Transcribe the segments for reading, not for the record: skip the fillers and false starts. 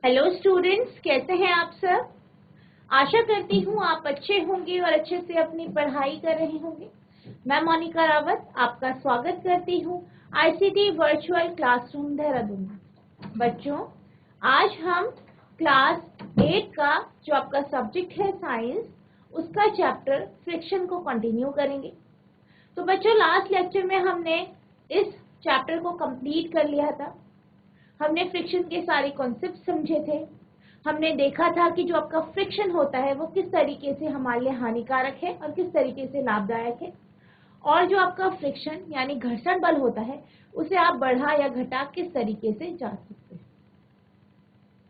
Hello students, कैसे हैं आप सब। आशा करती हूँ आप अच्छे होंगे और अच्छे से अपनी पढ़ाई कर रहे होंगे। मैं मोनिका रावत आपका स्वागत करती हूँ आईसीटी वर्चुअल क्लासरूम देहरादून में। बच्चों, आज हम क्लास 8 का जो आपका सब्जेक्ट है साइंस, उसका चैप्टर फ्रिक्शन को कंटिन्यू करेंगे। तो बच्चों, लास्ट लेक्चर में हमने इस चैप्टर को कंप्लीट कर लिया था। हमने फ्रिक्शन के सारे कॉन्सेप्ट समझे थे। हमने देखा था कि जो आपका फ्रिक्शन होता है वो किस तरीके से हमारे लिए हानिकारक है और किस तरीके से लाभदायक है, और जो आपका फ्रिक्शन यानी घर्षण बल होता है उसे आप बढ़ा या घटा किस तरीके से जांच सकते हैं।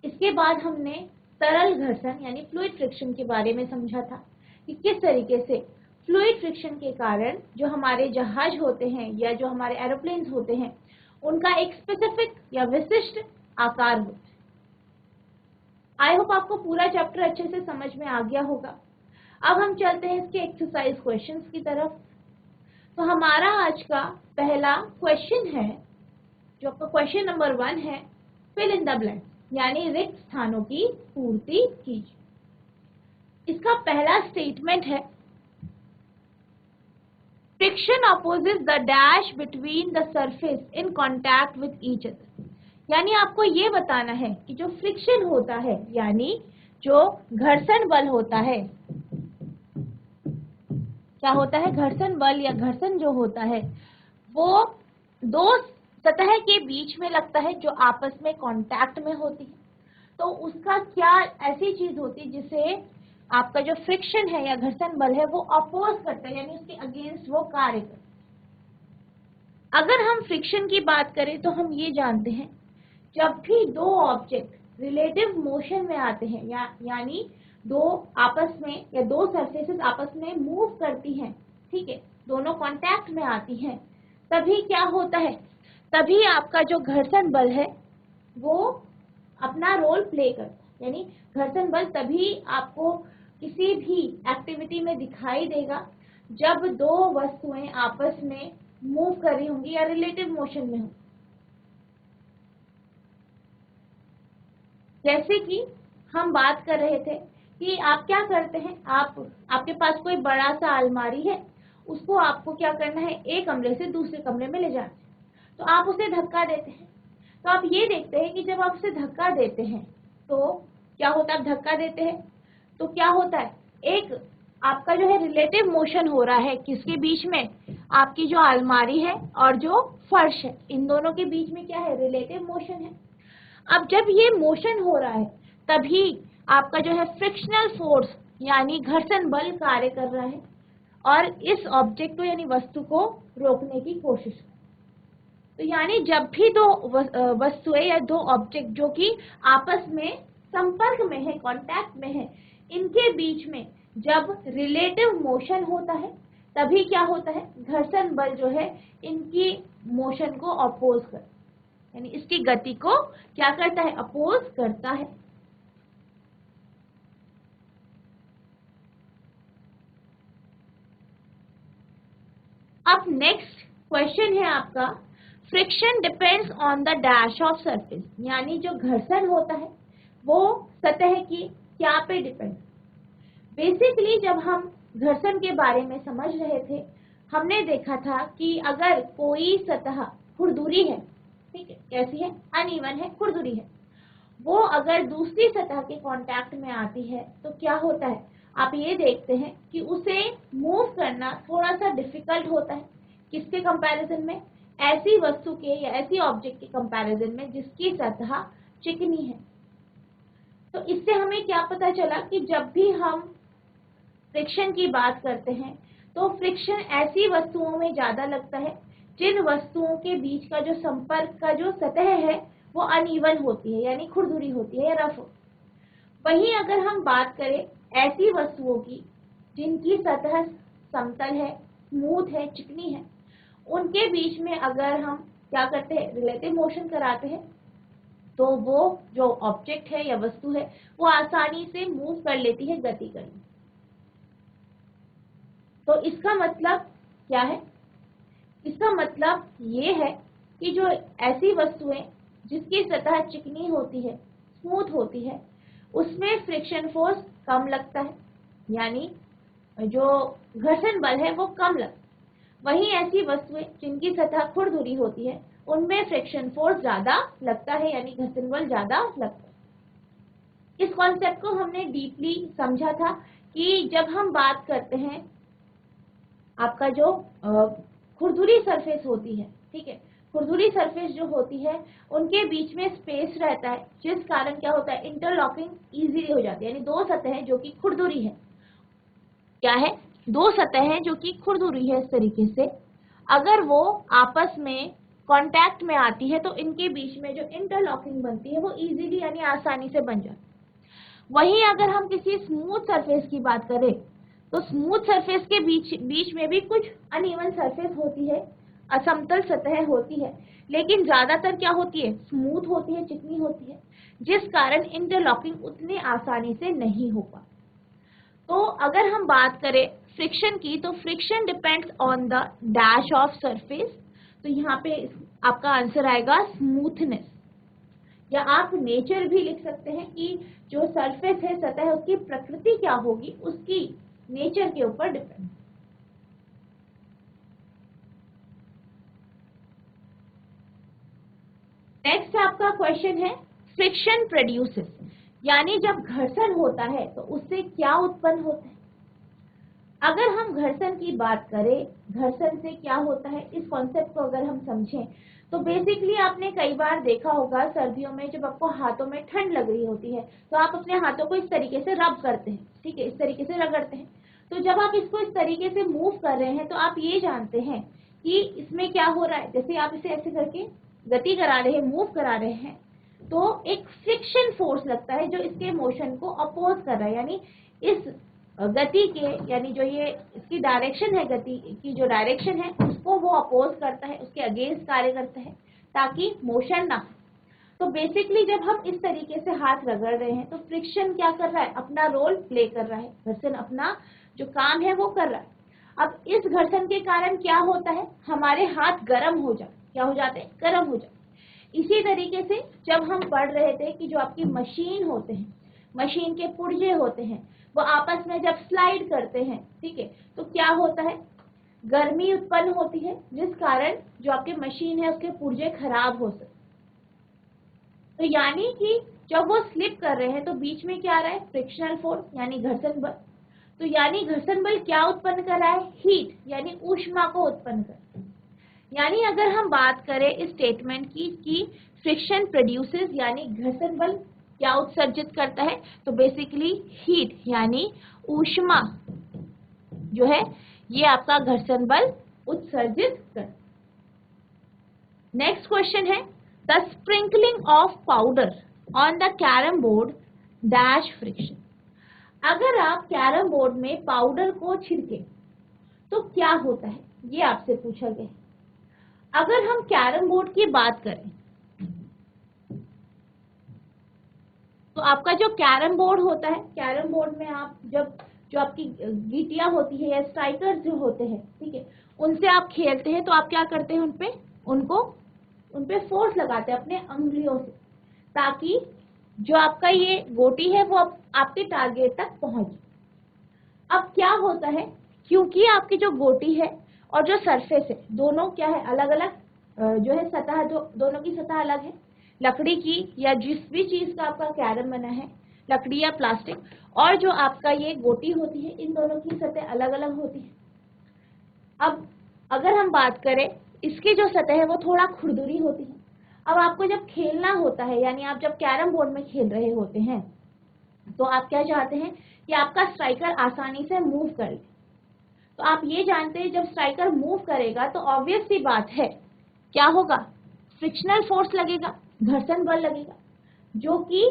इसके बाद हमने तरल घर्षण यानी फ्लूइड फ्रिक्शन के बारे में समझा था कि किस तरीके से फ्लूइड फ्रिक्शन के कारण जो हमारे जहाज होते हैं या जो हमारे एरोप्लेन्स होते हैं उनका एक स्पेसिफिक या विशिष्ट आकार होता है। आई होप आपको पूरा चैप्टर अच्छे से समझ में आ गया होगा। अब हम चलते हैं इसके एक्सरसाइज क्वेश्चंस की तरफ। तो हमारा आज का पहला क्वेश्चन है, जो आपका क्वेश्चन नंबर 1 है, फिल इन द ब्लैंक यानी रिक्त स्थानों की पूर्ति कीजिए। इसका पहला स्टेटमेंट है, friction opposes the dash between the surface in contact with each other। यानी आपको ये बताना है कि जो फ्रिक्शन होता है यानी जो घर्षण बल होता है, क्या होता है, घर्षण बल या घर्षण जो होता है वो दो सतह के बीच में लगता है जो आपस में कांटेक्ट में होती है। तो उसका क्या ऐसी चीज होती है जिसे आपका जो फ्रिक्शन है या घर्षण बल है वो अपोज करता है, यानी उसके अगेंस्ट वो कार्य करता है। अगर हम फ्रिक्शन की बात करें तो हम ये जानते हैं, जब भी दो ऑब्जेक्ट रिलेटिव मोशन में आते हैं यानी दो आपस में या दो सरफेसेस आपस में मूव करती हैं, ठीक है, दोनों कांटेक्ट में आती हैं, तभी क्या होता है, तभी आपका जो घर्षण बल है वो अपना रोल प्ले करता है। यानी घर्षण बल तभी आपको किसी भी एक्टिविटी में दिखाई देगा जब दो वस्तुएं आपस में मूव कर रही होंगी या रिलेटिव मोशन में होंगी। जैसे कि हम बात कर रहे थे कि आप क्या करते हैं, आपके पास कोई बड़ा सा अलमारी है, उसको आपको क्या करना है, एक कमरे से दूसरे कमरे में ले जाना है। तो आप उसे धक्का देते हैं। तो आप ये देखते हैं कि जब आप उसे धक्का देते हैं तो क्या होता है, आप धक्का देते हैं तो क्या होता है, एक आपका जो है रिलेटिव मोशन हो रहा है किसके बीच में, आपकी जो अलमारी है और जो फर्श है, इन दोनों के बीच में क्या है, रिलेटिव मोशन है। अब जब ये मोशन हो रहा है तभी आपका जो है फ्रिक्शनल फोर्स यानी घर्षण बल कार्य कर रहा है और इस ऑब्जेक्ट को यानी वस्तु को रोकने की कोशिश। तो यानी जब भी दो वस्तुएं या दो ऑब्जेक्ट जो कि आपस में संपर्क में है, कांटेक्ट में है, इनके बीच में जब रिलेटिव मोशन होता है तभी क्या होता है, घर्षण बल जो है इनकी मोशन को अपोज करता है, यानी इसकी गति को क्या करता है, अपोज करता है। अब नेक्स्ट क्वेश्चन है आपका, friction depends on the dash of surface, यानी जो घर्षण होता है वो सतह की क्या पे डिपेंड। बेसिकली जब हम घर्षण के बारे में समझ रहे थे हमने देखा था कि अगर कोई सतह खुरदुरी है, ठीक है, कैसी है, अनइवन है, खुरदुरी है, वो अगर दूसरी सतह के कांटेक्ट में आती है तो क्या होता है, आप ये देखते हैं कि उसे मूव करना थोड़ा सा डिफिकल्ट होता है। किसके कंपैरिजन में, ऐसी वस्तु के या ऐसी ऑब्जेक्ट के कंपैरिजन में जिसकी सतह चिकनी है। तो इससे हमें क्या पता चला कि जब भी हम फ्रिक्शन की बात करते हैं तो फ्रिक्शन ऐसी वस्तुओं में ज्यादा लगता है जिन वस्तुओं के बीच का जो संपर्क का जो सतह है वो अनइवन होती है, यानी खुरदुरी होती है या रफ होती है। वहीं अगर हम बात करें ऐसी वस्तुओं की जिनकी सतह समतल है, स्मूथ है, चिकनी है, उनके बीच में अगर हम क्या करते हैं, रिलेटिव मोशन कराते हैं तो वो जो ऑब्जेक्ट है या वस्तु है वो आसानी से मूव कर लेती है गति करने। तो इसका मतलब क्या है, इसका मतलब ये है कि जो ऐसी वस्तुएं जिसकी सतह चिकनी होती है, स्मूथ होती है उसमें फ्रिक्शन फोर्स कम लगता है, यानी जो घर्षण बल है वो कम लगता है। वहीं ऐसी वस्तुएं जिनकी सतह खुरदुरी होती है उनमें फ्रिक्शन फोर्स ज्यादा लगता है, यानी घर्षण बल ज्यादा लगता है। इस कॉन्सेप्ट को हमने डीपली समझा था कि जब हम बात करते हैं आपका जो खुरदुरी सरफेस होती है, ठीक है, खुरदुरी सरफेस जो होती है उनके बीच में स्पेस रहता है, जिस कारण क्या होता है, इंटरलॉकिंग इजीली हो जाती है। यानी दो सतहें जो कि खुरदुरी है, क्या है, दो सतहें जो कि खुरदुरी है, इस तरीके से अगर वो आपस में कांटेक्ट में आती है तो इनके बीच में जो इंटरलॉकिंग बनती है वो इजीली यानी आसानी से बन जाती है। वहीं अगर हम किसी स्मूथ सरफेस की बात करें तो स्मूथ सरफेस के बीच में भी कुछ अनइवन सरफेस होती है, असमतल सतह होती है, लेकिन ज्यादातर क्या होती है, स्मूथ होती है, चिकनी होती है, जिस कारण इंटरलॉकिंग उतनी आसानी से नहीं हो पाती। तो अगर हम बात करें फ्रिक्शन की, तो friction depends on the dash of surface. तो यहाँ पे आपका आंसर आएगा स्मूथनेस, या आप नेचर भी लिख सकते हैं कि जो सरफेस है, सतह है, उसकी प्रकृति क्या होगी, उसकी नेचर के ऊपर डिपेंड। नेक्स्ट आपका क्वेश्चन है फ्रिक्शन प्रोड्यूसेस, यानी जब घर्षण होता है तो उससे क्या उत्पन्न होता है। अगर हम घर्षण की बात करें, घर्षण से क्या होता है, इस कॉन्सेप्ट को अगर हम समझें तो बेसिकली आपने कई बार देखा होगा सर्दियों में जब आपको हाथों में ठंड लग रही होती है तो आप अपने हाथों को इस तरीके से रब करते हैं, ठीक है, इस तरीके से रगड़ते हैं। तो जब आप इसको इस तरीके से मूव कर रहे हैं तो आप ये जानते हैं कि इसमें क्या हो रहा है, जैसे आप इसे ऐसे करके गति करा रहे हैं, मूव करा रहे हैं, तो एक फ्रिक्शन फोर्स लगता है जो इसके मोशन को अपोज कर रहा है, यानी इस गति के, यानी जो ये इसकी डायरेक्शन है, गति की जो डायरेक्शन है उसको वो अपोज करता है, उसके अगेंस्ट कार्य करता है ताकि मोशन ना हो। तो बेसिकली जब हम इस तरीके से हाथ रगड़ रहे हैं तो फ्रिक्शन क्या कर रहा है, अपना रोल प्ले कर रहा है, घर्षण अपना जो काम है वो कर रहा है। अब इस घर्षण के कारण क्या होता है, हमारे हाथ गर्म हो जाते, क्या हो जाते हैं, गर्म हो जाते। इसी तरीके से जब हम पढ़ रहे थे कि जो आपकी मशीन होते हैं, मशीन के पुर्जे होते हैं, वो आपस में जब स्लाइड करते हैं, ठीक है, तो क्या होता है, गर्मी उत्पन्न होती है, जिस कारण जो आपके मशीन है उसके पुर्जे खराब हो सकते। तो यानी कि जब वो स्लिप कर रहे हैं तो बीच में क्या आ रहा है, फ्रिक्शनल फोर्स यानी घर्षण बल। तो यानी घर्षण बल क्या उत्पन्न कर रहा है, हीट यानी ऊष्मा को उत्पन्न कर रहा है। यानी अगर हम बात करें इस स्टेटमेंट की कि फ्रिक्शन प्रोड्यूसेस यानी घर्षण बल क्या उत्सर्जित करता है, तो बेसिकली हीट यानी ऊष्मा जो है ये आपका घर्षण बल उत्सर्जित करता है। नेक्स्ट क्वेश्चन है the sprinkling of powder on the carrom board dash friction. अगर आप कैरम बोर्ड में पाउडर को छिड़के तो क्या होता है, ये आपसे पूछा गया है। अगर हम कैरम बोर्ड की बात करें तो आपका जो कैरम बोर्ड होता है, कैरम बोर्ड में आप जब जो आपकी गीटियां होती है या स्ट्राइकर जो होते हैं, ठीक है, उनसे आप खेलते हैं तो आप क्या करते हैं, उनपे फोर्स लगाते हैं अपने अंगुलियों से, ताकि जो आपका ये गोटी है वो आपके टारगेट तक पहुंचे। अब क्या होता है, क्योंकि आपकी जो गोटी है और जो सरफेस है दोनों क्या है, अलग अलग जो है सतह, जो दोनों की सतह अलग है, लकड़ी की या जिस भी चीज का आपका कैरम बना है, लकड़ी या प्लास्टिक, और जो आपका ये गोटी होती है, इन दोनों की सतह अलग अलग होती है। अब अगर हम बात करें, इसकी जो सतह है वो थोड़ा खुरदुरी होती है। अब आपको जब खेलना होता है, यानी आप जब कैरम बोर्ड में खेल रहे होते हैं तो आप क्या चाहते हैं कि आपका स्ट्राइकर आसानी से मूव करे। तो आप ये जानते हैं जब स्ट्राइकर मूव करेगा तो ऑब्वियस सी बात है क्या होगा, फ्रिक्शनल फोर्स लगेगा, घर्षण बल लगेगा, जो कि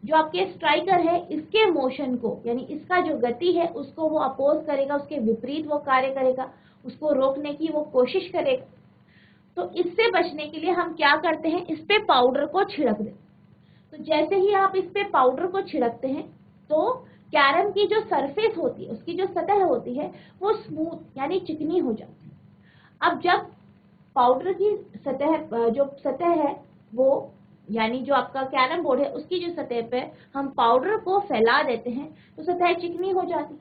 जो आपके स्ट्राइकर है इसके मोशन को, यानी इसका जो गति है उसको वो अपोज करेगा, उसके विपरीत वो कार्य करेगा, उसको रोकने की वो कोशिश करेगा। तो इससे बचने के लिए हम क्या करते हैं, इस पे पाउडर को छिड़क देते। तो जैसे ही आप इस पे पाउडर को छिड़कते हैं तो कैरम की जो सरफेस होती है, उसकी जो सतह होती है वो स्मूथ यानी चिकनी हो जाती है। अब जब पाउडर की सतह, जो सतह है वो यानी जो आपका कैरम बोर्ड है उसकी जो सतह पे हम पाउडर को फैला देते हैं तो सतह चिकनी हो जाती है।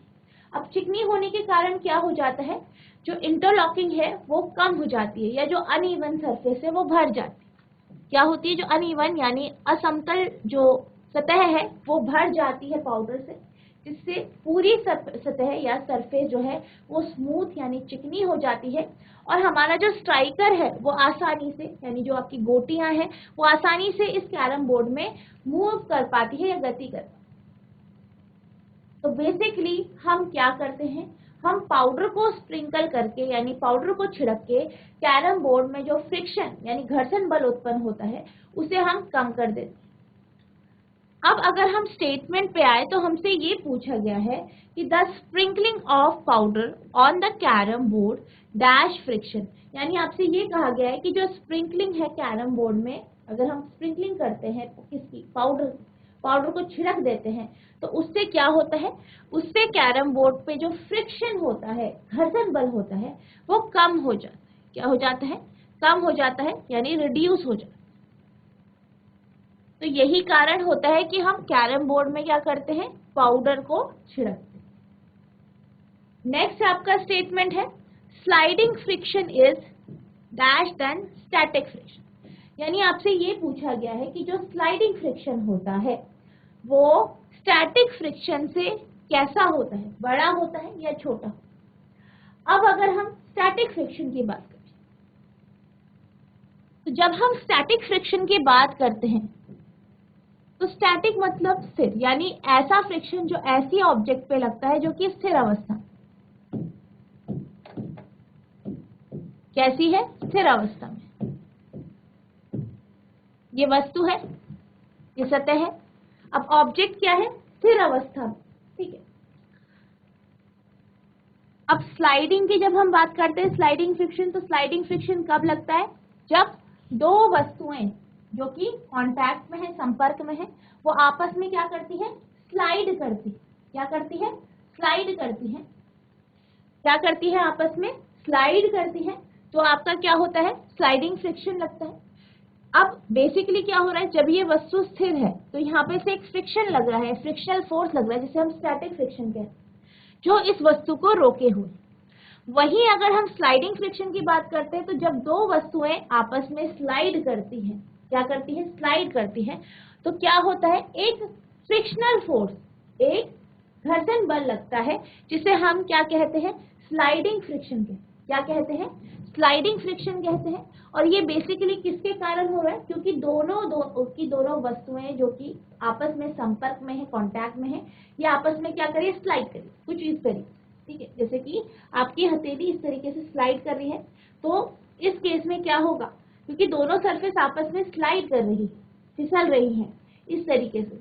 अब चिकनी होने के कारण क्या हो जाता है, जो इंटरलॉकिंग है वो कम हो जाती है, या जो अनइवन सरफेस है वो भर जाती है। क्या होती है, जो अनइवन यानी असमतल जो सतह है वो भर जाती है पाउडर से, जिससे पूरी सतह या सरफेस जो है वो स्मूथ यानी चिकनी हो जाती है, और हमारा जो स्ट्राइकर है वो आसानी से, यानी जो आपकी गोटियां हैं वो आसानी से इस कैरम बोर्ड में मूव कर पाती है या गति कर पाती है। तो बेसिकली हम क्या करते हैं, हम पाउडर को स्प्रिंकल करके यानी पाउडर को छिड़क के कैरम बोर्ड में जो फ्रिक्शन यानी घर्षण बल उत्पन्न होता है उसे हम कम कर देते हैं। अब अगर हम स्टेटमेंट पे आए तो हमसे ये पूछा गया है कि the sprinkling of powder on the carrom board dash friction, यानी आपसे ये कहा गया है कि जो स्प्रिंकलिंग है कैरम बोर्ड में, अगर हम स्प्रिंकलिंग करते हैं किसकी, पाउडर को छिड़क देते हैं तो उससे क्या होता है, उससे कैरम बोर्ड पे जो फ्रिक्शन होता है, घर्षण बल होता है, वो कम हो जाता है। क्या हो जाता है, कम हो जाता है, यानी रिड्यूस हो जाता है। तो यही कारण होता है कि हम कैरम बोर्ड में क्या करते हैं, पाउडर को छिड़कते हैं। नेक्स्ट आपका स्टेटमेंट है sliding friction is dash than static friction, यानी आपसे ये पूछा गया है कि जो स्लाइडिंग फ्रिक्शन होता है वो स्टैटिक फ्रिक्शन से कैसा होता है, बड़ा होता है या छोटा। अब अगर हम स्टैटिक फ्रिक्शन की बात करें तो जब हम स्टैटिक फ्रिक्शन की बात करते हैं तो स्टैटिक मतलब स्थिर, यानी ऐसा फ्रिक्शन जो ऐसी ऑब्जेक्ट पे लगता है जो कि स्थिर अवस्था, कैसी है, स्थिर अवस्था में। ये वस्तु है, ये सतह है, अब ऑब्जेक्ट क्या है, स्थिर अवस्था में, ठीक है। अब स्लाइडिंग की जब हम बात करते हैं स्लाइडिंग फ्रिक्शन, तो स्लाइडिंग फ्रिक्शन कब लगता है, जब दो वस्तुएं जो कि कांटेक्ट में है, संपर्क में है, वो आपस में क्या करती है, स्लाइड करती, क्या करती है, स्लाइड करती है, क्या करती है, आपस में स्लाइड करती है, तो आपका क्या होता है, स्लाइडिंग फ्रिक्शन लगता है। अब बेसिकली क्या हो रहा है, जब ये वस्तु स्थिर है तो यहाँ पे से एक फ्रिक्शन लग रहा है, फ्रिक्शनल फोर्स लग रहा है, जिसे हम स्टैटिक फ्रिक्शन कहते हैं, जो इस वस्तु को रोके हुए। वहीं अगर हम स्लाइडिंग फ्रिक्शन की बात करते हैं तो जब दो वस्तुएं आपस में स्लाइड करती हैं, क्या करती है, स्लाइड करती है, तो क्या होता है, एक फ्रिक्शनल फोर्स, एक घर्षण बल लगता है, जिसे हम क्या कहते हैं, स्लाइडिंग फ्रिक्शन कहते हैं। क्या कहते हैं, स्लाइडिंग फ्रिक्शन कहते हैं। और ये बेसिकली किसके कारण हो रहा है, क्योंकि दोनों वस्तुएं जो कि आपस में संपर्क में है, कांटेक्ट में है, ये आपस में क्या करिए, स्लाइड करिए, कुछ इस तरीके, ठीक है। जैसे कि आपकी हथेली इस तरीके से स्लाइड कर रही है, तो इस केस में क्या होगा, क्योंकि दोनों सरफेस आपस में स्लाइड कर रही है, फिसल रही हैं इस तरीके से,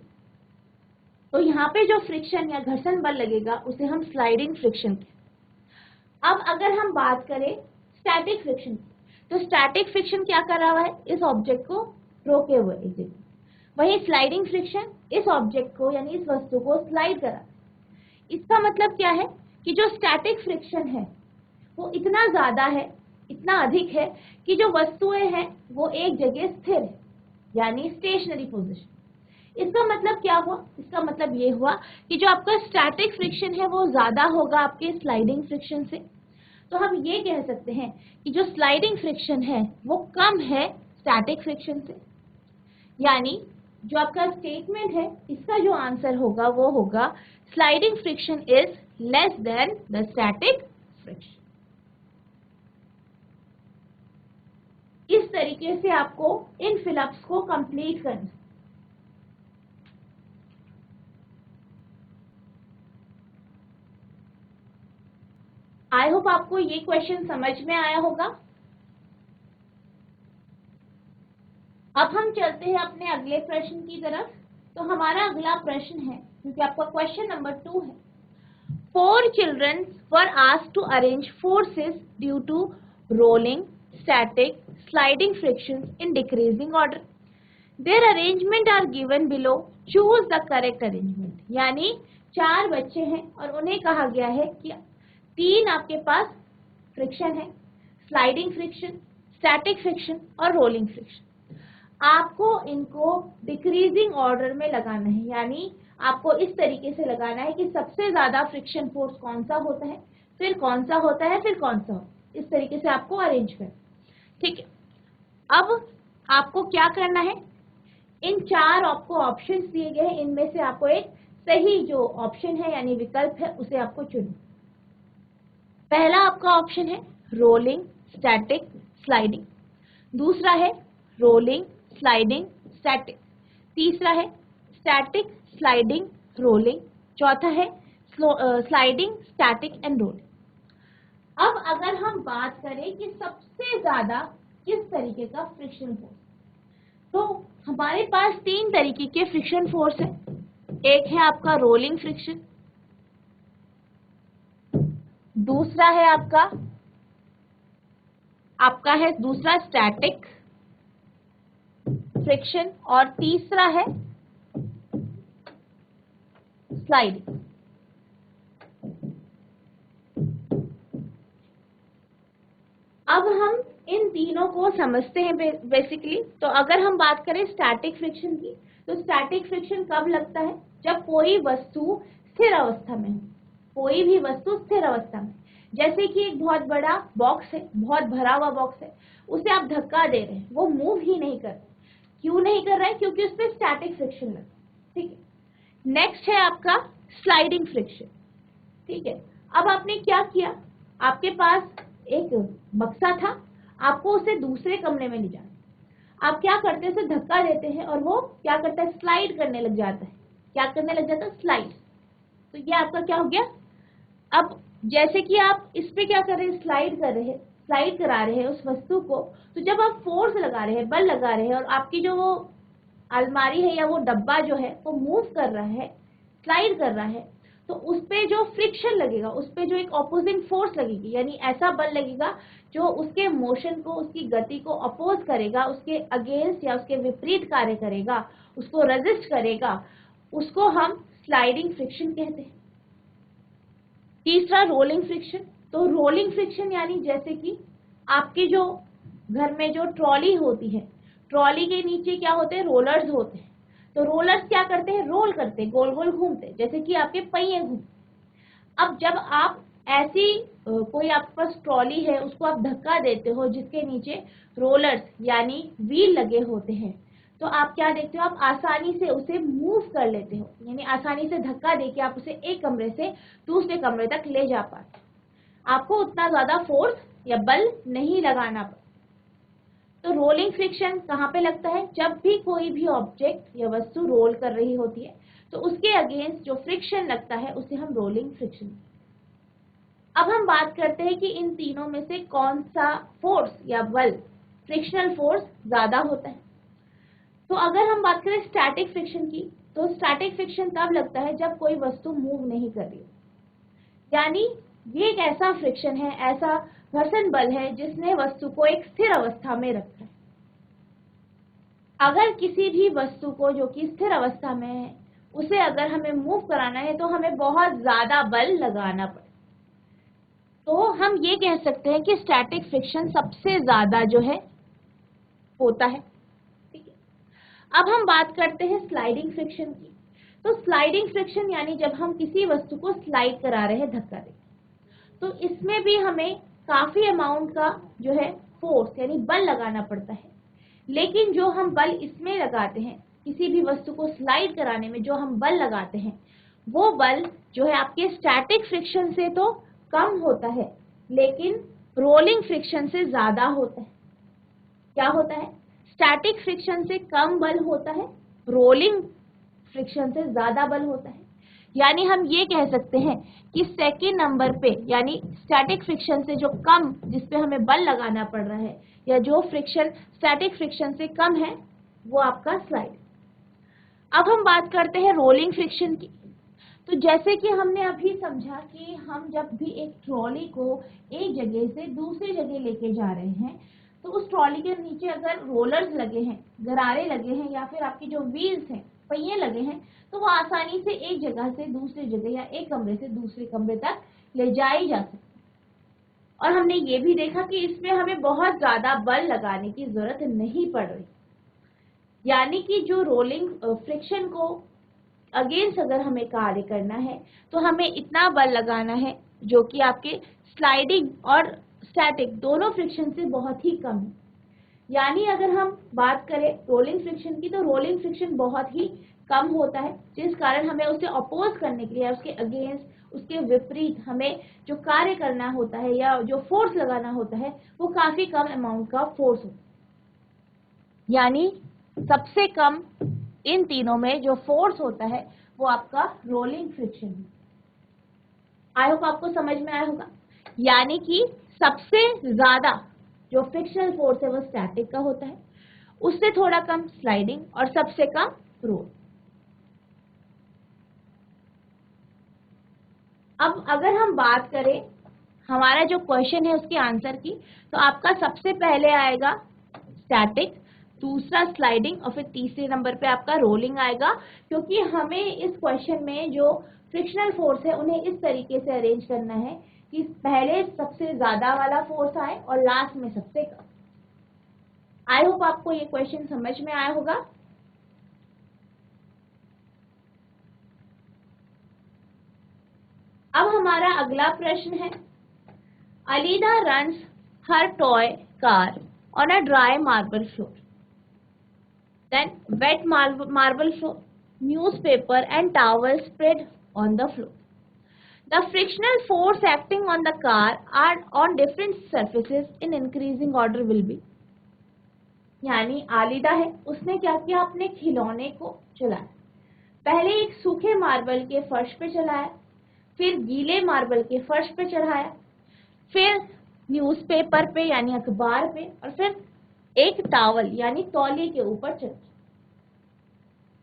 तो यहाँ पे जो फ्रिक्शन या घर्षण बल लगेगा उसे हम स्लाइडिंग फ्रिक्शन कहते हैं। अब अगर हम बात करें स्टैटिक फ्रिक्शन, तो स्टैटिक फ्रिक्शन क्या कर रहा है, इस ऑब्जेक्ट को रोके हुए एक जगह। वही स्लाइडिंग फ्रिक्शन इस ऑब्जेक्ट को यानी इस वस्तु को स्लाइड करा। इसका मतलब क्या है कि जो स्टैटिक फ्रिक्शन है वो इतना ज्यादा है, इतना अधिक है कि जो वस्तुएं हैं वो एक जगह स्थिर है, यानी स्टेशनरी पोजीशन। इसका मतलब क्या हुआ, इसका मतलब ये हुआ कि जो आपका स्टैटिक फ्रिक्शन है वो ज्यादा होगा आपके स्लाइडिंग फ्रिक्शन से। तो हम ये कह सकते हैं कि जो स्लाइडिंग फ्रिक्शन है वो कम है स्टैटिक फ्रिक्शन से, यानी जो आपका स्टेटमेंट है इसका जो आंसर होगा वो होगा sliding friction is less than the static friction. इस तरीके से आपको इन फिलअप्स को कंप्लीट करना। आई होप आपको ये क्वेश्चन समझ में आया होगा। अब हम चलते हैं अपने अगले प्रश्न की तरफ। तो हमारा अगला प्रश्न है, क्योंकि आपका क्वेश्चन नंबर 2 है, 4 children were asked to arrange forces due to rolling, static, sliding frictions in decreasing order. Their arrangement are given below. Choose the correct arrangement. यानी 4 बच्चे हैं और उन्हें कहा गया है कि 3 आपके पास फ्रिक्शन है, स्लाइडिंग फ्रिक्शन, स्टैटिक फ्रिक्शन और रोलिंग फ्रिक्शन। आपको इनको डिक्रीजिंग ऑर्डर में लगाना है, यानी आपको इस तरीके से लगाना है कि सबसे ज्यादा फ्रिक्शन फोर्स कौन सा होता है, फिर कौन सा होता है, फिर कौन सा होता है, इस तरीके से आपको अरेंज करना। ठीक है, अब आपको क्या करना है, इन 4 आपको ऑप्शंस दिए गए हैं, इनमें से आपको एक सही जो ऑप्शन है यानी विकल्प है उसे आपको चुनना। पहला आपका ऑप्शन है रोलिंग, स्टैटिक, स्लाइडिंग। दूसरा है रोलिंग, स्लाइडिंग, स्टैटिक। तीसरा है स्टैटिक, स्लाइडिंग, रोलिंग। चौथा है स्लाइडिंग, स्टैटिक एंड रोलिंग। अब अगर हम बात करें कि सबसे ज्यादा किस तरीके का फ्रिक्शन फोर्स, तो हमारे पास 3 तरीके के फ्रिक्शन फोर्स है। एक है आपका रोलिंग फ्रिक्शन, दूसरा है आपका है दूसरा स्टैटिक फ्रिक्शन, और तीसरा है स्लाइडिंग। अब हम इन तीनों को समझते हैं बेसिकली। तो अगर हम बात करें स्टैटिक फ्रिक्शन की, तो स्टैटिक फ्रिक्शन कब लगता है, जब कोई वस्तु स्थिर अवस्था में हो, कोई भी वस्तु स्थिर अवस्था में, जैसे कि एक बहुत बड़ा बॉक्स है, बहुत भरा हुआ बॉक्स है, उसे आप धक्का दे रहे हैं, वो मूव ही नहीं कर रहा। क्यों नहीं कर रहा है, क्योंकि उस पर स्टैटिक फ्रिक्शन लगा। ठीक है, नेक्स्ट है आपका स्लाइडिंग फ्रिक्शन। ठीक है, अब आपने क्या किया, आपके पास एक बक्सा था, आपको उसे दूसरे कमरे में ले जाना, आप क्या करते हैं, उसे धक्का देते हैं और वो क्या करता है, स्लाइड करने लग जाता है। क्या करने लग जाता है, स्लाइड। तो ये आपका क्या हो गया, अब जैसे कि आप इस पे क्या कर रहे हैं, स्लाइड कर रहे हैं, स्लाइड करा रहे हैं उस वस्तु को, तो जब आप फोर्स लगा रहे हैं, बल लगा रहे हैं, और आपकी जो वो अलमारी है या वो डब्बा जो है वो मूव कर रहा है, स्लाइड कर रहा है, तो उस पे जो फ्रिक्शन लगेगा, उस पे जो एक ऑपोजिंग फोर्स लगेगी, यानी ऐसा बल लगेगा जो उसके मोशन को, उसकी गति को अपोज करेगा, उसके अगेंस्ट या उसके विपरीत कार्य करेगा, उसको रेजिस्ट करेगा, उसको हम स्लाइडिंग फ्रिक्शन कहते हैं। तीसरा रोलिंग फ्रिक्शन। तो रोलिंग फ्रिक्शन यानी जैसे कि आपके जो घर में जो ट्रॉली होती है, ट्रॉली के नीचे क्या होते हैं, रोलर्स होते हैं। तो रोलर्स क्या करते हैं, रोल करते हैं, गोल गोल घूमते हैं, जैसे कि आपके पहिए घूमते। अब जब आप ऐसी कोई आपके पास ट्रॉली है, उसको आप धक्का देते हो जिसके नीचे रोलर्स यानी व्हील लगे होते हैं, तो आप क्या देखते हो, आप आसानी से उसे मूव कर लेते हो, यानी आसानी से धक्का देके आप उसे एक कमरे से दूसरे कमरे तक ले जा पाते। आपको उतना ज्यादा फोर्स या बल नहीं लगाना पड़ता। तो रोलिंग फ्रिक्शन कहाँ पे लगता है, जब भी कोई भी ऑब्जेक्ट या वस्तु रोल कर रही होती है, तो उसके अगेंस्ट जो फ्रिक्शन लगता है उसे हम रोलिंग फ्रिक्शन। अब हम बात करते हैं कि इन तीनों में से कौन सा फोर्स या बल, फ्रिक्शनल फोर्स ज्यादा होता है। तो अगर हम बात करें स्टैटिक फ्रिक्शन की, तो स्टैटिक फ्रिक्शन तब लगता है जब कोई वस्तु मूव नहीं कर रही, यानी ये एक ऐसा फ्रिक्शन है, ऐसा घर्षण बल है जिसने वस्तु को एक स्थिर अवस्था में रखा है। अगर किसी भी वस्तु को जो कि स्थिर अवस्था में है, उसे अगर हमें मूव कराना है तो हमें बहुत ज्यादा बल लगाना पड़े। तो हम ये कह सकते हैं कि स्टैटिक फ्रिक्शन सबसे ज्यादा जो है होता है। ठीक है, अब हम बात करते हैं स्लाइडिंग फ्रिक्शन की। तो स्लाइडिंग फ्रिक्शन यानी जब हम किसी वस्तु को स्लाइड करा रहे हैं, धक्का दे, तो इसमें भी हमें काफी अमाउंट का जो है फोर्स यानी बल लगाना पड़ता है। लेकिन जो हम बल इसमें लगाते हैं, किसी भी वस्तु को स्लाइड कराने में जो हम बल लगाते हैं, वो बल जो है आपके स्टैटिक फ्रिक्शन से तो कम होता है, लेकिन रोलिंग फ्रिक्शन से ज्यादा होता है। क्या होता है, स्टैटिक फ्रिक्शन से कम बल होता है, रोलिंग फ्रिक्शन से ज्यादा बल होता है। यानी हम ये कह सकते हैं कि सेकेंड नंबर पे, यानी स्टैटिक फ्रिक्शन से जो कम, जिसपे हमें बल लगाना पड़ रहा है, या जो फ्रिक्शन स्टैटिक फ्रिक्शन से कम है, वो आपका स्लाइड। अब हम बात करते हैं रोलिंग फ्रिक्शन की। तो जैसे कि हमने अभी समझा कि हम जब भी एक ट्रॉली को एक जगह से दूसरी जगह लेके जा रहे हैं, तो उस ट्रॉली के नीचे अगर रोलर्स लगे हैं, गरारे लगे हैं, या फिर आपकी जो व्हील्स हैं, पहिए लगे हैं, तो वो आसानी से एक जगह से दूसरी जगह या एक कमरे से दूसरे कमरे तक ले जाई जा सकती है। और हमने ये भी देखा कि इसमें हमें बहुत ज्यादा बल लगाने की जरूरत नहीं पड़ रही। यानी कि जो रोलिंग फ्रिक्शन को अगेंस्ट अगर हमें कार्य करना है तो हमें इतना बल लगाना है जो कि आपके स्लाइडिंग और स्टैटिक दोनों फ्रिक्शन से बहुत ही कम है। यानी अगर हम बात करें रोलिंग फ्रिक्शन की, तो रोलिंग फ्रिक्शन बहुत ही कम होता है, जिस कारण हमें उसे अपोज करने के लिए, उसके अगेंस्ट, उसके विपरीत हमें जो कार्य करना होता है या जो फोर्स लगाना होता है वो काफी कम अमाउंट का फोर्स होता है। यानी सबसे कम इन तीनों में जो फोर्स होता है वो आपका रोलिंग फ्रिक्शन है। आई होप आपको समझ में आया होगा। यानी कि सबसे ज्यादा जो फ्रिक्शनल फोर्स है वो स्टैटिक का होता है, उससे थोड़ा कम स्लाइडिंग और सबसे कम रोल। अब अगर हम बात करें हमारा जो क्वेश्चन है उसके आंसर की, तो आपका सबसे पहले आएगा स्टैटिक, दूसरा स्लाइडिंग और फिर तीसरे नंबर पे आपका रोलिंग आएगा, क्योंकि हमें इस क्वेश्चन में जो फ्रिक्शनल फोर्स है उन्हें इस तरीके से अरेंज करना है कि पहले सबसे ज्यादा वाला फोर्स आए और लास्ट में सबसे कम। आई होप आपको ये क्वेश्चन समझ में आया होगा। अब हमारा अगला प्रश्न है, Alida runs her toy car on a dry marble floor, then wet marble floor, newspaper and towel spread on the floor. The frictional force acting on the car are on different surfaces in increasing order will be. यानी आलिदा है, उसने क्या किया, अपने खिलौने को चलाया, पहले एक सूखे मार्बल के फर्श पे चलाया, फिर गीले मार्बल के फर्श पे चढ़ाया, फिर न्यूज़पेपर पे यानी अखबार पे, और फिर एक टॉवल यानी तौलिए के ऊपर चढ़ाया।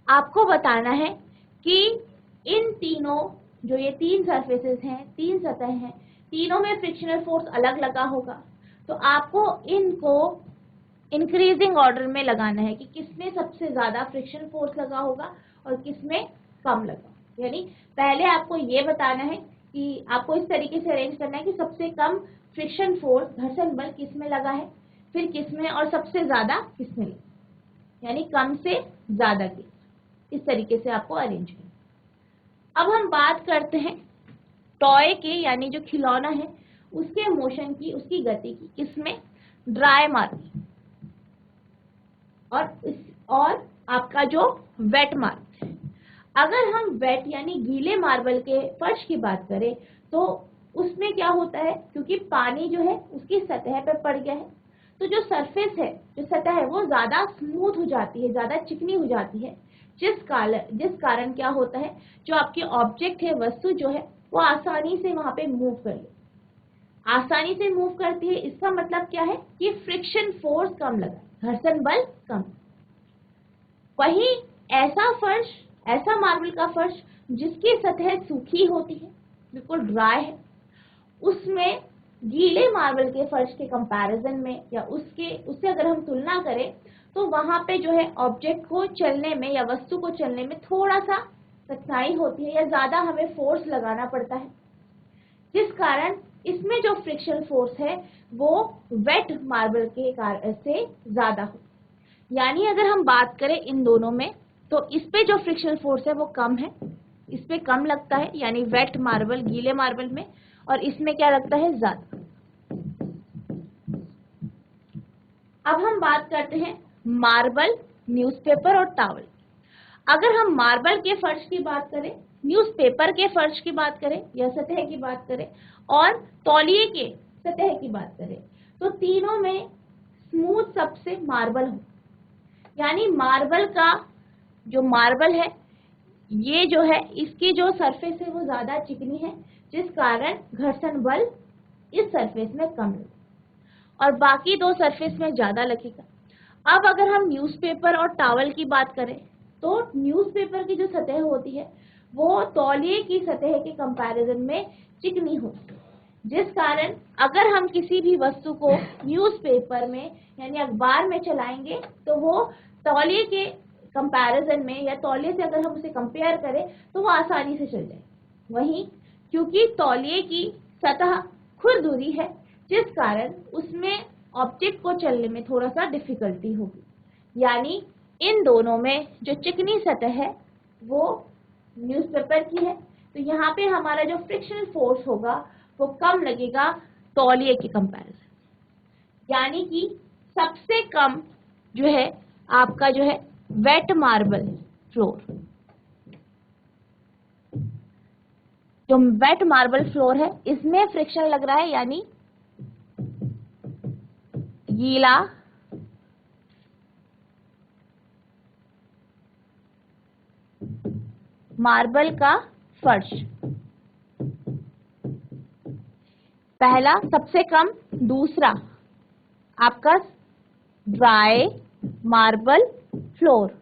आपको बताना है कि इन तीनों जो ये तीन सरफेसेस हैं, तीन सतह हैं, तीनों में फ्रिक्शनल फोर्स अलग लगा होगा, तो आपको इनको इंक्रीजिंग ऑर्डर में लगाना है कि किसमें सबसे ज्यादा फ्रिक्शन फोर्स लगा होगा और किसमें कम लगा। यानी पहले आपको ये बताना है कि आपको इस तरीके से अरेंज करना है कि सबसे कम फ्रिक्शन फोर्स, घर्षण बल किसमें लगा है, फिर किसमें, और सबसे ज्यादा किसमें लगा, यानी कम से ज्यादा की। इस तरीके से आपको अरेंज करना। अब हम बात करते हैं टॉय के, यानी जो खिलौना है उसके मोशन की, उसकी गति की, किसमें, ड्राई मार्बल और आपका जो वेट मार्बल है। अगर हम वेट यानी गीले मार्बल के फर्श की बात करें तो उसमें क्या होता है, क्योंकि पानी जो है उसकी सतह पर पड़ गया है, तो जो सरफेस है, जो सतह है वो ज्यादा स्मूथ हो जाती है, ज्यादा चिकनी हो जाती है, जिस कारण क्या होता है, जो आपके ऑब्जेक्ट है, वस्तु जो है वो आसानी से वहां पे मूव कर ले, आसानी से मूव करती है। इसका मतलब क्या है कि फ्रिक्शन फोर्स कम लगा, घर्षण बल कम। वही ऐसा फर्श, ऐसा मार्बल का फर्श जिसकी सतह सूखी होती है, बिल्कुल ड्राई है, उसमें गीले मार्बल के फर्श के कंपैरिजन में या उससे अगर हम तुलना करें तो वहां पे जो है ऑब्जेक्ट को चलने में या वस्तु को चलने में थोड़ा सा कठिनाई होती है या ज्यादा हमें फोर्स लगाना पड़ता है, जिस कारण इसमें जो फ्रिक्शन फोर्स है वो वेट मार्बल के कारण से ज्यादा हो। यानी अगर हम बात करें इन दोनों में तो इस पे जो फ्रिक्शन फोर्स है वो कम है, इस पे कम लगता है, यानी वेट मार्बल, गीले मार्बल में, और इसमें क्या लगता है, ज्यादा। अब हम बात करते हैं मार्बल, न्यूज़पेपर और टॉवल। अगर हम मार्बल के फर्श की बात करें, न्यूज़पेपर के फर्श की बात करें या सतह की बात करें, और तौलिए के सतह की बात करें, तो तीनों में स्मूथ सबसे मार्बल हो। यानी मार्बल का जो मार्बल है ये जो है, इसकी जो सरफेस है वो ज्यादा चिकनी है, जिस कारण घर्षण बल इस सरफेस में कम लगेगा और बाकी दो सरफेस में ज्यादा लगेगा। अब अगर हम न्यूज़पेपर और टॉवल की बात करें तो न्यूज़पेपर की जो सतह होती है वो तौलिए की सतह के कंपैरिजन में चिकनी होती है, जिस कारण अगर हम किसी भी वस्तु को न्यूज़पेपर में यानी अखबार में चलाएंगे तो वो तौलिए के कंपैरिजन में या तौलिए से अगर हम उसे कंपेयर करें तो वो आसानी से चल जाए। वहीं क्योंकि तौलिए की सतह खुरदुरी है, जिस कारण उसमें ऑब्जेक्ट को चलने में थोड़ा सा डिफिकल्टी होगी। यानी इन दोनों में जो चिकनी सतह है वो न्यूज़पेपर की है, तो यहाँ पे हमारा जो फ्रिक्शनल फोर्स होगा वो कम लगेगा तौलिए के कंपैरिजन। यानी कि सबसे कम जो है आपका जो है वेट मार्बल फ्लोर, जो वेट मार्बल फ्लोर है इसमें फ्रिक्शन लग रहा है, यानी गीला मार्बल का फर्श पहला सबसे कम, दूसरा आपका ड्राई मार्बल फ्लोर।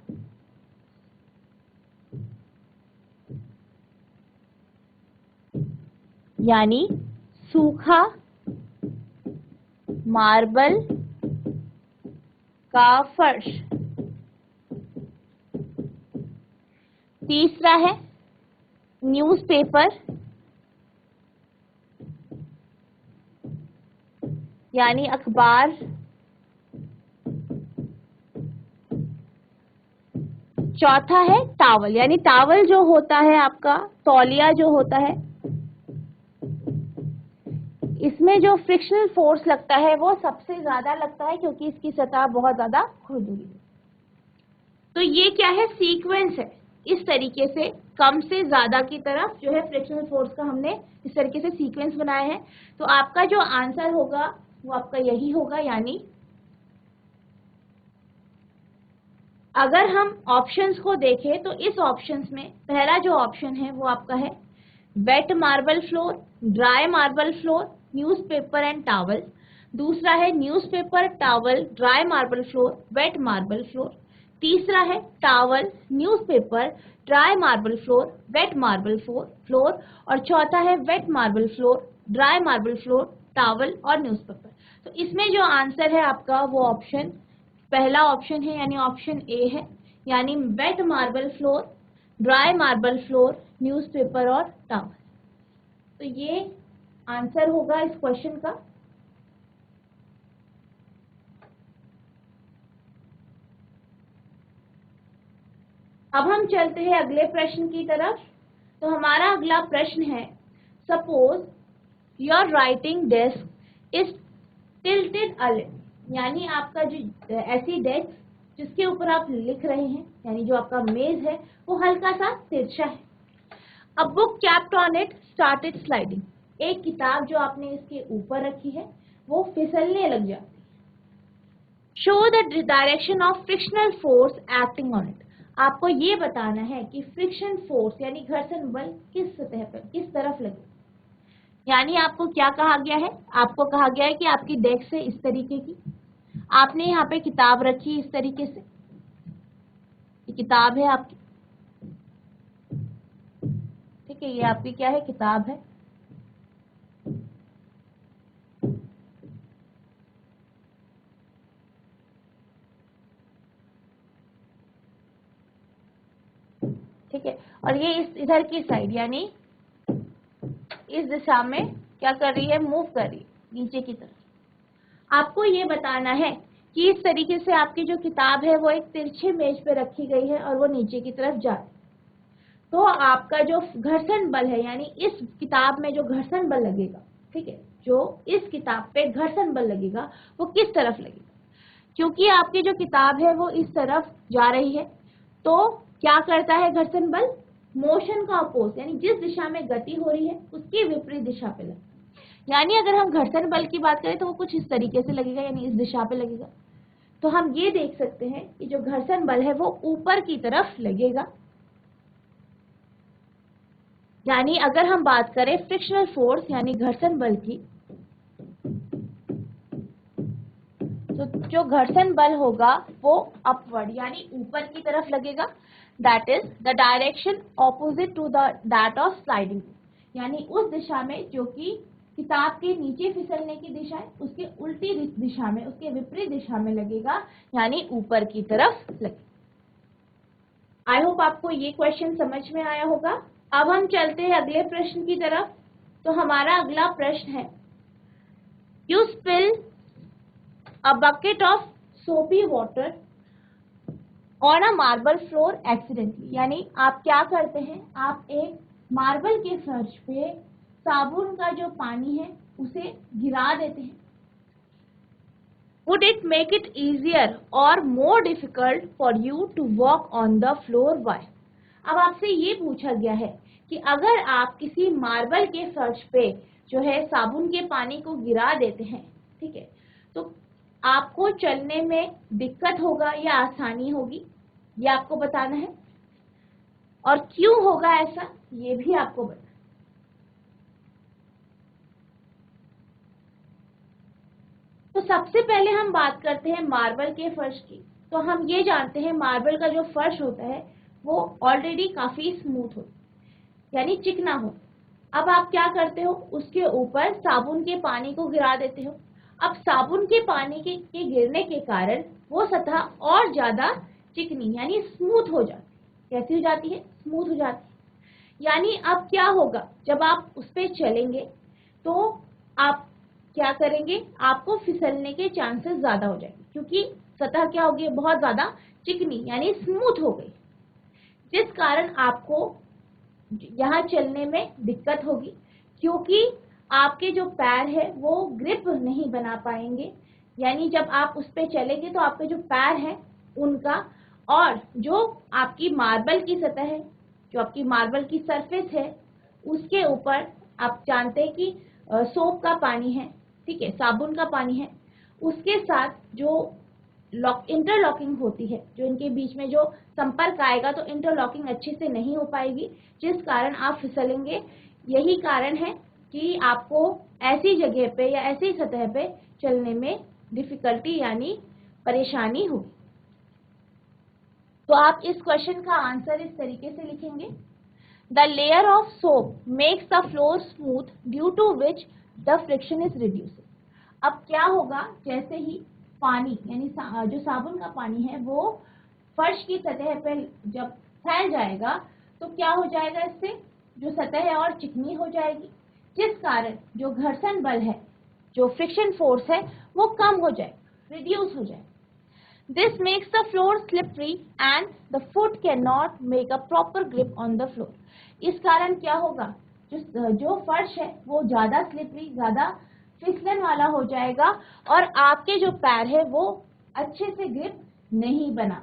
यानी सूखा मार्बल का फर्श। तीसरा है न्यूज़पेपर, यानी अखबार। चौथा है टॉवल, यानी टॉवल जो होता है आपका तौलिया जो होता है, इसमें जो फ्रिक्शनल फोर्स लगता है वो सबसे ज्यादा लगता है क्योंकि इसकी सतह बहुत ज्यादा खुरदुरी है। तो ये क्या है, सीक्वेंस है। इस तरीके से कम से ज्यादा की तरफ जो है फ्रिक्शनल फोर्स का हमने इस तरीके से सीक्वेंस बनाया है। तो आपका जो आंसर होगा वो आपका यही होगा। यानी अगर हम ऑप्शंस को देखें तो इस ऑप्शंस में पहला जो ऑप्शन है वो आपका है wet marble floor, dry marble floor, newspaper and towel. दूसरा है newspaper, towel, dry marble floor, wet marble floor. तीसरा है towel, newspaper, dry marble floor, wet marble floor. और चौथा है wet marble floor, dry marble floor, towel और newspaper. तो इसमें जो आंसर है आपका वो ऑप्शन पहला ऑप्शन है, यानी ऑप्शन ए है। यानी wet marble floor, dry marble floor, newspaper और टॉवल। तो ये आंसर होगा इस क्वेश्चन का। अब हम चलते हैं अगले प्रश्न की तरफ। तो हमारा अगला प्रश्न है, suppose your writing desk is tilted a little, यानी आपका जो ऐसी डेस्क जिसके ऊपर आप लिख रहे हैं, यानी जो आपका मेज है वो हल्का सा तिरछा है। A book kept on it started sliding, एक किताब जो आपने इसके ऊपर रखी है वो फिसलने लग जाती है। Show the direction of frictional force acting on it, आपको ये बताना है कि फ्रिक्शन फोर्स यानी घर्षण बल किस सतह पर किस तरफ लगे। यानी आपको क्या कहा गया है, आपको कहा गया है कि आपकी डेस्क है इस तरीके की, आपने यहाँ पे किताब रखी इस तरीके से, ये किताब है आपकी, ठीक है, ये आपकी क्या है, किताब है। ठीक है, और ये इधर की साइड यानी इस दिशा में क्या कर रही है, मूव कर रही है नीचे की तरफ। आपको ये बताना है कि इस तरीके से आपकी जो किताब है वो एक तिरछे मेज पे रखी गई है और वो नीचे की तरफ जा रही है। तो आपका जो घर्षण बल है, यानी इस किताब में जो घर्षण बल लगेगा, ठीक है, जो इस किताब पे घर्षण बल लगेगा वो किस तरफ लगेगा। क्योंकि आपकी जो किताब है वो इस तरफ जा रही है, तो क्या करता है घर्षण बल, मोशन का अपोज, यानी जिस दिशा में गति हो रही है उसकी विपरीत दिशा पे लगेगा। यानी अगर हम घर्षण बल की बात करें तो वो कुछ इस तरीके से लगेगा, यानी इस दिशा पे लगेगा। तो हम ये देख सकते हैं कि जो घर्षण बल है वो ऊपर की तरफ लगेगा। यानी अगर हम बात करें फ्रिक्शनल फोर्स यानी घर्षण बल की, तो जो घर्षण बल होगा वो अपवर्ड यानी ऊपर की तरफ लगेगा। That is the direction opposite to that of sliding, यानी उस दिशा में जो कि किताब के नीचे फिसलने की दिशा है उसके उल्टी दिशा में, उसके विपरीत दिशा में लगेगा, यानी ऊपर की तरफ लगेगा। आई होप आपको ये क्वेश्चन समझ में आया होगा। अब हम चलते हैं अगले प्रश्न की तरफ। तो हमारा अगला प्रश्न है, you spill a bucket of soapy water on a marble floor accidentally, यानी आप क्या करते हैं, आप एक मार्बल के फर्श पे साबुन का जो पानी है उसे गिरा देते हैं। Would it make it easier or more difficult for you to walk on the floor? Why? अब आपसे ये पूछा गया है कि अगर आप किसी मार्बल के फर्श पे जो है साबुन के पानी को गिरा देते हैं, ठीक है, तो आपको चलने में दिक्कत होगा या आसानी होगी, ये आपको बताना है। और क्यों होगा ऐसा, ये भी आपको बताना। तो सबसे पहले हम बात करते हैं मार्बल के फर्श की। तो हम ये जानते हैं मार्बल का जो फर्श होता है वो ऑलरेडी काफी स्मूथ हो, यानी चिकना हो। अब आप क्या करते हो, उसके ऊपर साबुन के पानी को गिरा देते हो। अब साबुन के पानी के गिरने के कारण वो सतह और ज्यादा चिकनी यानी स्मूथ हो जाती है। कैसी हो जाती है, स्मूथ हो जाती है। यानी अब क्या होगा, जब आप उस पर चलेंगे तो आप क्या करेंगे, आपको फिसलने के चांसेस ज्यादा हो जाएंगे, क्योंकि सतह क्या होगी, बहुत ज्यादा चिकनी यानी स्मूथ हो गई, जिस कारण आपको यहाँ चलने में दिक्कत होगी, क्योंकि आपके जो पैर है वो ग्रिप नहीं बना पाएंगे। यानी जब आप उस पर चलेंगे तो आपके जो पैर है उनका, और जो आपकी मार्बल की सतह है, जो आपकी मार्बल की सरफेस है, उसके ऊपर आप जानते हैं कि सोप का पानी है, ठीक है, साबुन का पानी है, उसके साथ जो इंटरलॉकिंग होती है, जो इनके बीच में जो संपर्क आएगा, तो इंटरलॉकिंग अच्छे से नहीं हो पाएगी, जिस कारण आप फिसलेंगे। यही कारण है कि आपको ऐसी जगह पे या ऐसी सतह पे चलने में डिफिकल्टी यानी परेशानी होगी। तो आप इस क्वेश्चन का आंसर इस तरीके से लिखेंगे, the layer of soap makes the floor smooth due to which the friction is reducing. अब क्या होगा, जैसे ही पानी यानी जो साबुन का पानी है वो फर्श की सतह पर जब फैल जाएगा तो क्या हो जाएगा, इससे जो सतह है और चिकनी हो जाएगी, जिस कारण जो घर्षण बल है, जो फ्रिक्शन फोर्स है, वो कम हो जाएगा, रिड्यूस हो जाएगा। This makes the floor slippery and the foot can not make a proper grip on the floor. इस कारण क्या होगा, जो फर्श है वो ज्यादा स्लिपरी, ज्यादा फिसलन वाला हो जाएगा, और आपके जो पैर है वो अच्छे से ग्रिप नहीं बना।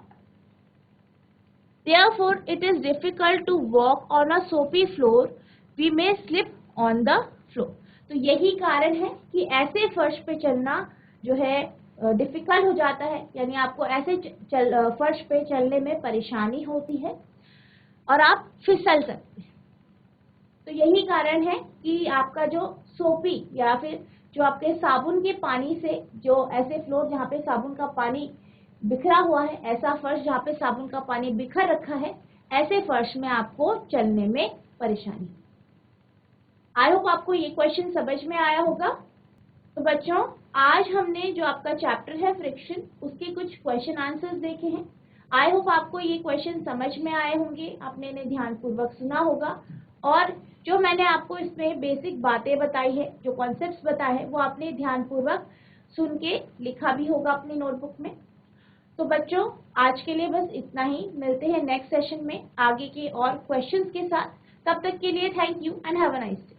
Therefore, it is difficult to walk on a soapy floor. We may slip on the floor. तो यही कारण है कि ऐसे फर्श पे चलना जो है डिफिकल्ट हो जाता है, यानी आपको ऐसे फर्श पे चलने में परेशानी होती है और आप फिसल सकते हैं। तो यही कारण है कि आपका जो सोपी या फिर जो आपके साबुन के पानी से जो ऐसे फ्लोर जहाँ पे साबुन का पानी बिखरा हुआ है, ऐसा फर्श जहाँ पे साबुन का पानी बिखर रखा है, ऐसे फर्श में आपको चलने में परेशानी। आई होप आपको ये क्वेश्चन समझ में आया होगा। तो बच्चों, आज हमने जो आपका चैप्टर है फ्रिक्शन, उसके कुछ क्वेश्चन आंसर्स देखे हैं। आई होप आपको ये क्वेश्चन समझ में आए होंगे, आपने इन्हें ध्यानपूर्वक सुना होगा, और जो मैंने आपको इसमें बेसिक बातें बताई है, जो कॉन्सेप्ट्स बताए हैं, वो आपने ध्यानपूर्वक सुन के लिखा भी होगा अपनी नोटबुक में। तो बच्चों, आज के लिए बस इतना ही। मिलते हैं नेक्स्ट सेशन में आगे के और क्वेश्चंस के साथ। तब तक के लिए thank you and have a nice day.